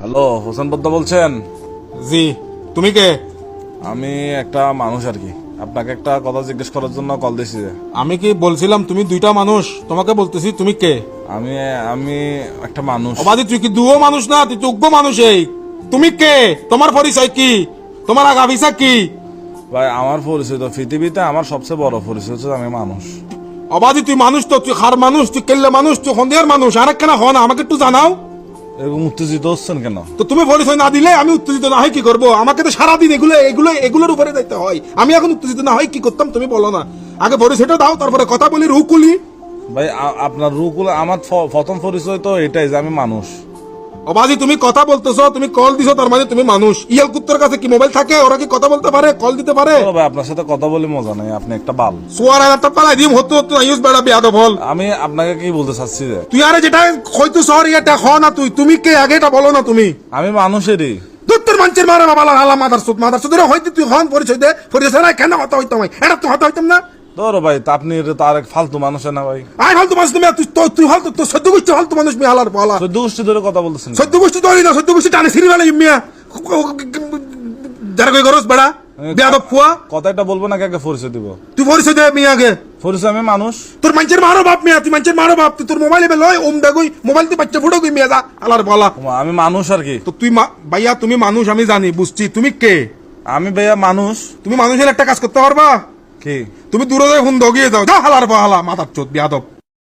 Hello, Hossain বদ্দা বলছেন? জি, তুমি কে? আমি একটা মানুষ আর কি, আপনাকে একটা কথা জিজ্ঞেস করার জন্য কল দিয়েছি। আমি কি বলছিলাম তুমি দুইটা মানুষ? তোমাকে বলতেছি তুমি কে? আমি আমি একটা মানুষ। অবাদি তুই কি দুও মানুষ না, তুই যোগ্য মানুষ। এই তুমি কে? তোমার পরিচয় কি? তোমার আগাভিসা কি? ভাই আমার পরিচয় তো পৃথিবীতে আমার সবচেয়ে বড় পরিচয় হচ্ছে আমি মানুষ। অবাদি তুই মানুষ তো, তুই হার মানুষ, তুই কেল্লে মানুষ, তুই সন্দেহের মানুষ। আর কেন হন আমাকে একটু জানাও এরকম উত্তেজিত হচ্ছেন কেন? তো। তুমি পরিচয় না দিলে আমি উত্তেজিত না হয় কি করবো? আমাকে তো সারাদিন এগুলোর উপরে যাইতে হয়। আমি এখন উত্তেজিত না হয় কি করতাম তুমি বলো না। আগে পরিচয়টা দাও, তারপরে কথা বলি রুকুলি। ভাই আপনার রুকুল আমার প্রথম পরিচয় তো এটাই যে আমি মানুষ। অবাজি তুমি কথা বলতেছো, তুমি কল দিছো, তার মানে তুমি মানুষ। ইয়াল কুত্তার কাছে কি মোবাইল থাকে? ওরা কি কথা বলতে পারে, কল দিতে পারে? ভাই আপনার সাথে কথা বলে মজা নাই, আপনি একটা বাল। সোয়ার একটা পালাই দিম হতো তো আইস বেড়া বেয়াদব হল। আমি আপনাকে কি বলতে চাচ্ছি যে তুই আরে যেটা হয়তো সর এটা হ না, তুমি কে আগে এটা বলো না। তুমি আমি মানুষেরই। দত্তর মানুষের মারা বাবা আলা মাদার সুদ হয়তো তুই হন পরিচয় দে। পরিচয় না কেন হতা হইতাম? এটা তো হতা হইতাম না। ধরো ভাই, তা আপনি তার এক ফালতু মানুষের না ভাই। আই হল তো মানুষ তুমি, তুই হল তো সদ্য গোষ্ঠী হল তো মানুষ মিয়া হালার পালা। 14 গোষ্ঠী ধরে কথা বলতেছেন। সদ্য গোষ্ঠী তো না, সদ্য গোষ্ঠী টানে সিরি বেলা মিয়া যারা কই গরস বেড়া বেয়াদব ফুয়া। কথাটা বলবো নাকি আগে পরিচয় দিব? তুই পরিচয় দে মিয়া আগে। পরিচয় আমি মানুষ। তোর মানুষের মারো বাপ মিয়া, তুই মানুষের মারো বাপ। তুই তোর মোবাইল এবে লয় ওম দাগুই মোবাইল তুই বাচ্চা ফুটো গই মিয়া যা আলার বলা। আমি মানুষ আর কি। তো তুই ভাইয়া তুমি মানুষ আমি জানি বুঝছি, তুমি কে? আমি ভাইয়া মানুষ। তুমি মানুষের একটা কাজ করতে পারবা কি? তুমি দূরে যাই ফোন দগিয়ে যাও, যা হালার বলা মাথার চোদ বিয়াদব।